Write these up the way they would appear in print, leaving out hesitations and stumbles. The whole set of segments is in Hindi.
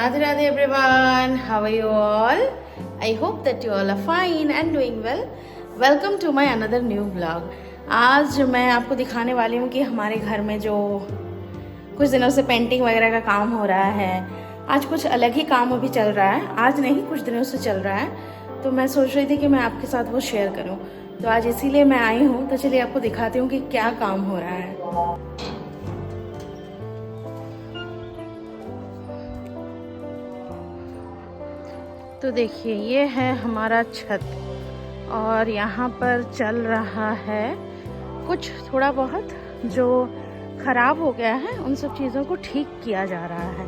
Radhe Radhe everyone, how are you all? I hope that you all are fine and doing well. Welcome to my another new vlog. आज मैं आपको दिखाने वाली हूँ कि हमारे घर में जो कुछ दिनों से पेंटिंग वगैरह का काम हो रहा है, आज कुछ अलग ही काम अभी चल रहा है। आज नहीं, कुछ दिनों से चल रहा है, तो मैं सोच रही थी कि मैं आपके साथ वो शेयर करूँ। तो आज इसीलिए मैं आई हूँ। तो चलिए आपको दिखाती हूँ कि क्या काम हो रहा है। तो देखिए, ये है हमारा छत और यहाँ पर चल रहा है कुछ थोड़ा बहुत जो ख़राब हो गया है, उन सब चीज़ों को ठीक किया जा रहा है।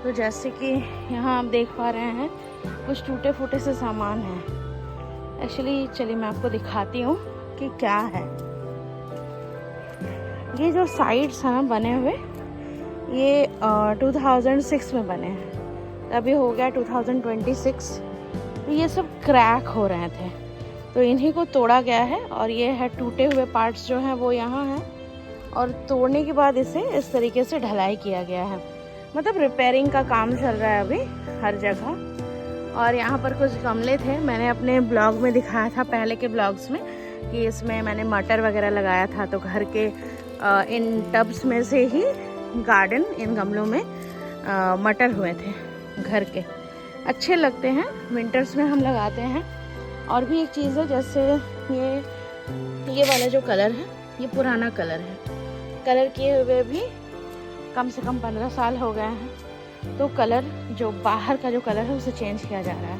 तो जैसे कि यहाँ आप देख पा रहे हैं, कुछ टूटे फूटे से सामान है। एक्चुअली चलिए मैं आपको दिखाती हूँ कि क्या है। ये जो साइड्स हैं ना बने हुए, ये 2006 में बने हैं, अभी हो गया 2026। तो ये सब क्रैक हो रहे थे, तो इन्हीं को तोड़ा गया है। और ये है टूटे हुए पार्ट्स जो हैं वो यहाँ हैं, और तोड़ने के बाद इसे इस तरीके से ढलाई किया गया है। मतलब रिपेयरिंग का काम चल रहा है अभी हर जगह। और यहाँ पर कुछ गमले थे, मैंने अपने ब्लॉग में दिखाया था, पहले के ब्लॉग्स में, कि इसमें मैंने मटर वगैरह लगाया था। तो घर के इन टब्स में से ही गार्डन, इन गमलों में मटर हुए थे घर के, अच्छे लगते हैं, विंटर्स में हम लगाते हैं। और भी एक चीज़ है, जैसे ये वाला जो कलर है, ये पुराना कलर है, कलर किए हुए भी कम से कम 15 साल हो गए हैं। तो कलर जो बाहर का जो कलर है उसे चेंज किया जा रहा है।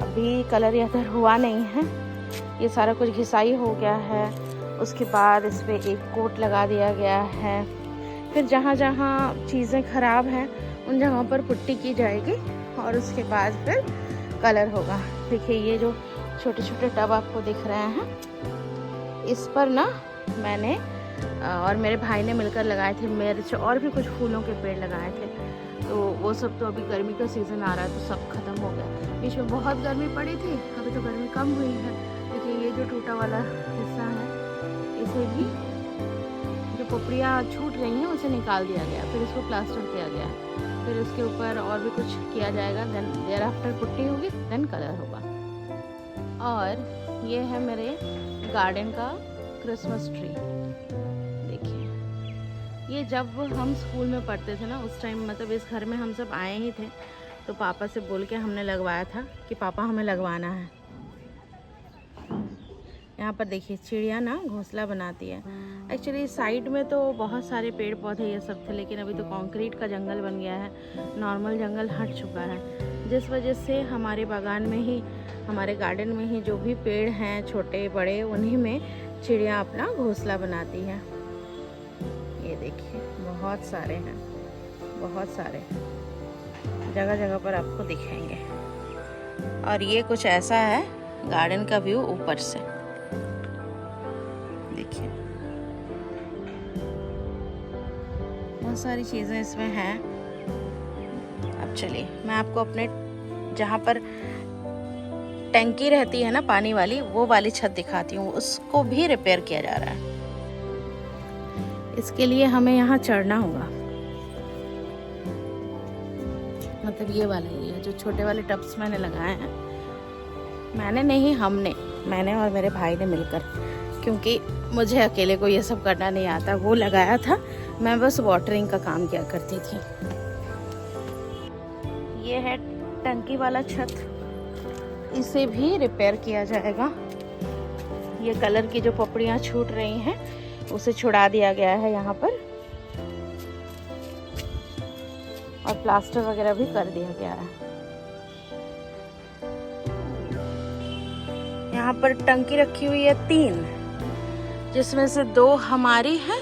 अभी कलर इधर हुआ नहीं है, ये सारा कुछ घिसाई हो गया है। उसके बाद इस पर एक कोट लगा दिया गया है। फिर जहाँ जहाँ चीज़ें ख़राब हैं उन जगहों पर पुट्टी की जाएगी और उसके बाद फिर कलर होगा। देखिए, ये जो छोटे छोटे टब आपको दिख रहे हैं, इस पर ना मैंने और मेरे भाई ने मिलकर लगाए थे मिर्च और भी कुछ फूलों के पेड़ लगाए थे। तो वो सब तो अभी गर्मी का सीज़न आ रहा है तो सब खत्म हो गया। बीच में बहुत गर्मी पड़ी थी, अभी तो गर्मी कम हुई है। देखिए, ये जो टूटा वाला हिस्सा है, इसे भी जो पपड़ियाँ छूट रही हैं उसे निकाल दिया गया, फिर इसको प्लास्टर किया गया, फिर इसके ऊपर और भी कुछ किया जाएगा। देन देयर आफ्टर पुट्टी होगी, देन कलर होगा। और ये है मेरे गार्डन का क्रिसमस ट्री। देखिए, ये जब हम स्कूल में पढ़ते थे ना, उस टाइम मतलब इस घर में हम सब आए ही थे, तो पापा से बोल के हमने लगवाया था कि पापा हमें लगवाना है। यहाँ पर देखिए, चिड़िया ना घोंसला बनाती है। एक्चुअली साइड में तो बहुत सारे पेड़ पौधे ये सब थे, लेकिन अभी तो कंक्रीट का जंगल बन गया है, नॉर्मल जंगल हट चुका है, जिस वजह से हमारे बागान में ही, हमारे गार्डन में ही जो भी पेड़ हैं छोटे बड़े, उन्हीं में चिड़िया अपना घोंसला बनाती है। ये देखिए, बहुत सारे हैं, बहुत सारे जगह जगह पर आपको दिखेंगे। और ये कुछ ऐसा है गार्डन का व्यू ऊपर से, देखिए बहुत सारी चीज़ें इसमें हैं। अब चलिए मैं आपको अपने जहाँ पर टंकी रहती है ना पानी वाली, वो वाली छत दिखाती हूँ। उसको भी रिपेयर किया जा रहा है। इसके लिए हमें यहाँ चढ़ना होगा, मतलब ये वाला एरिया जो छोटे वाले टब्स मैंने लगाए हैं, मैंने नहीं, हमने, मैंने और मेरे भाई ने मिलकर, क्योंकि मुझे अकेले को ये सब करना नहीं आता। वो लगाया था, मैं बस वाटरिंग का काम किया करती थी। ये है टंकी वाला छत, इसे भी रिपेयर किया जाएगा। ये कलर की जो पपड़ियाँ छूट रही हैं उसे छुड़ा दिया गया है यहाँ पर, और प्लास्टर वगैरह भी कर दिया गया है। यहाँ पर टंकी रखी हुई है 3, जिसमें से 2 हमारी है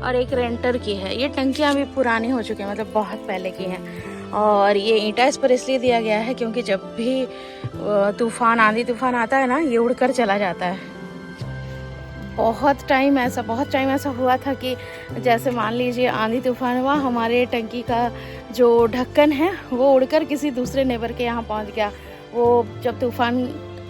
और एक रेंटर की है। ये टंकियाँ भी पुरानी हो चुकी हैं, मतलब बहुत पहले की हैं। और ये ईंटा इस पर इसलिए दिया गया है क्योंकि जब भी तूफान, आंधी तूफान आता है ना, ये उड़कर चला जाता है। बहुत टाइम ऐसा हुआ था कि जैसे मान लीजिए आंधी तूफान हुआ, हमारे टंकी का जो ढक्कन है वो उड़कर किसी दूसरे नेबर के यहाँ पहुँच गया। वो जब तूफान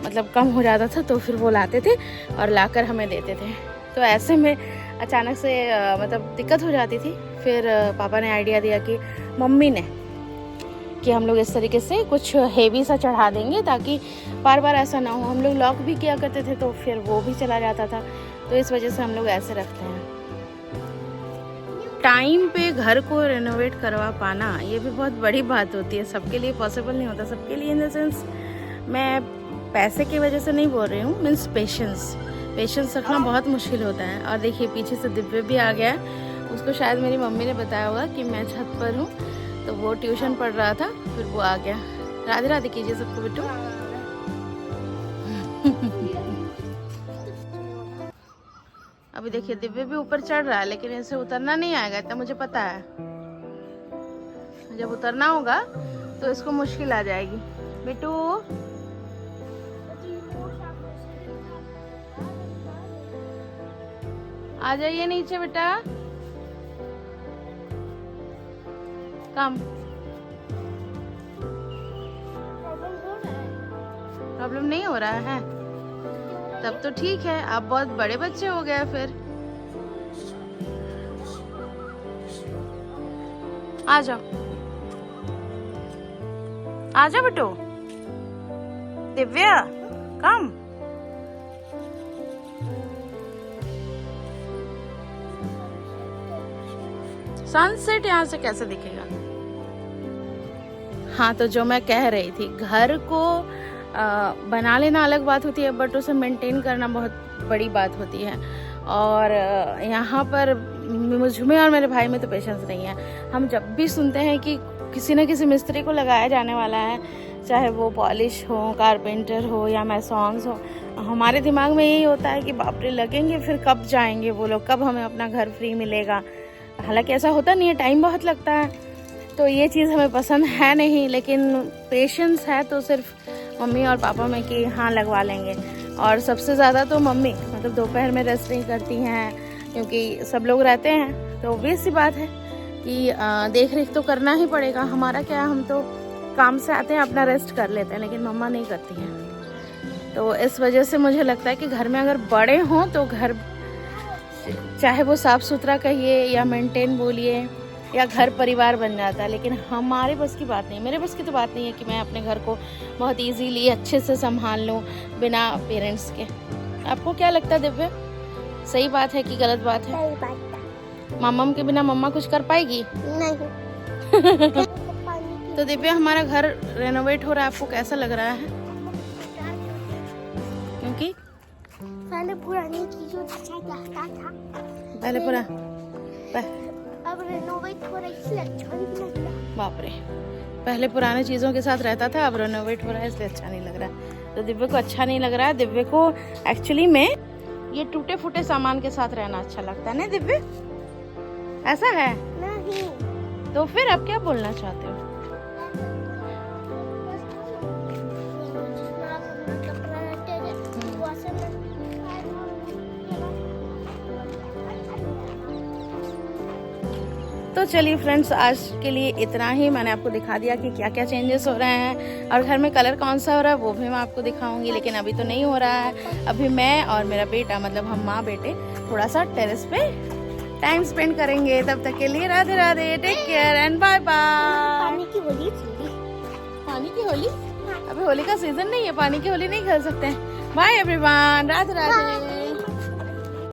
मतलब कम हो जाता था तो फिर वो लाते थे और लाकर हमें देते थे। तो ऐसे में अचानक से मतलब दिक्कत हो जाती थी। फिर पापा ने आइडिया दिया कि मम्मी ने कि हम लोग इस तरीके से कुछ हेवी सा चढ़ा देंगे ताकि बार बार ऐसा ना हो। हम लोग लॉक भी किया करते थे तो फिर वो भी चला जाता था, तो इस वजह से हम लोग ऐसे रखते हैं। टाइम पे घर को रेनोवेट करवा पाना ये भी बहुत बड़ी बात होती है, सबके लिए पॉसिबल नहीं होता। सबके लिए इन द सेंस, मैं पैसे की वजह से नहीं बोल रही हूँ, मीन्स पेशेंस रखना बहुत मुश्किल होता है। और देखिए पीछे से दिव्य भी आ गया है। उसको शायद मेरी मम्मी ने बताया होगा कि मैं छत पर हूँ, तो वो ट्यूशन पढ़ रहा था, फिर वो आ गया। राधे राधे कीजिए सबको बेटू। अभी देखिए दिव्य भी ऊपर चढ़ रहा है, लेकिन इसे उतरना नहीं आएगा इतना मुझे पता है। जब उतरना होगा तो इसको मुश्किल आ जाएगी। बेटू आ जाइए नीचे बेटा, कम प्रॉब्लम नहीं हो रहा है, तब तो ठीक है। आप बहुत बड़े बच्चे हो गए फिर। आ जाओ आ जाओ बेटू। दिव्या कम। सनसेट यहाँ से कैसे दिखेगा? हाँ, तो जो मैं कह रही थी, घर को बना लेना अलग बात होती है, बट उसे मेंटेन करना बहुत बड़ी बात होती है। और यहाँ पर मुझमें और मेरे भाई में तो पेशेंस नहीं है। हम जब भी सुनते हैं कि किसी न किसी मिस्त्री को लगाया जाने वाला है, चाहे वो पॉलिश हो, कारपेंटर हो या मैसॉन्स हो, हमारे दिमाग में यही होता है कि बाप रे लगेंगे, फिर कब जाएंगे वो लोग, कब हमें अपना घर फ्री मिलेगा। हालांकि ऐसा होता नहीं है, टाइम बहुत लगता है, तो ये चीज़ हमें पसंद है नहीं। लेकिन पेशेंस है तो सिर्फ मम्मी और पापा में कि हाँ लगवा लेंगे। और सबसे ज़्यादा तो मम्मी, मतलब दोपहर में रेस्ट नहीं करती हैं, क्योंकि सब लोग रहते हैं, तो ऑब्वियस सी बात है कि देख रेख तो करना ही पड़ेगा। हमारा क्या, हम तो काम से आते हैं अपना रेस्ट कर लेते हैं, लेकिन मम्मा नहीं करती हैं। तो इस वजह से मुझे लगता है कि घर में अगर बड़े हों तो घर, चाहे वो साफ़ सुथरा कहिए या मेंटेन बोलिए या घर परिवार बन जाता है। लेकिन हमारे बस की बात नहीं, मेरे बस की तो बात नहीं है कि मैं अपने घर को बहुत इजीली अच्छे से संभाल लूँ बिना पेरेंट्स के। आपको क्या लगता है दिव्य, सही बात है कि गलत बात है? सही बात है। मम्मा के बिना मम्मा कुछ कर पाएगी? नहीं। तो दिव्य, हमारा घर रेनोवेट हो रहा है, आपको कैसा लग रहा है? क्योंकि पहले पुरानी चीजों अच्छा लगता था, पहले पूरा अब रेनोवेट हो रहा है इसलिए अच्छा नहीं लग रहा। बाप रे, पहले पुराने चीज़ों के साथ रहता था, अब रेनोवेट हो रहा है इसलिए अच्छा नहीं लग रहा है। तो दिव्य को अच्छा नहीं लग रहा है। दिव्य को एक्चुअली में ये टूटे फूटे सामान के साथ रहना अच्छा लगता है ना दिव्य, ऐसा है? नहीं। तो फिर अब क्या बोलना चाहते हो? तो चलिए फ्रेंड्स, आज के लिए इतना ही। मैंने आपको दिखा दिया कि क्या क्या चेंजेस हो रहे हैं और घर में कलर कौन सा हो रहा है वो भी मैं आपको दिखाऊंगी, लेकिन अभी तो नहीं हो रहा है। अभी मैं और मेरा बेटा, मतलब हम माँ बेटे, थोड़ा सा टेरेस पे टाइम स्पेंड करेंगे। तब तक के लिए Radhe Radhe, take care and bye bye. पानी की होली चली। पानी की होली? अभी होली का सीजन नहीं है, पानी की होली नहीं खेल सकते हैं। Bye everyone, Radhe Radhe.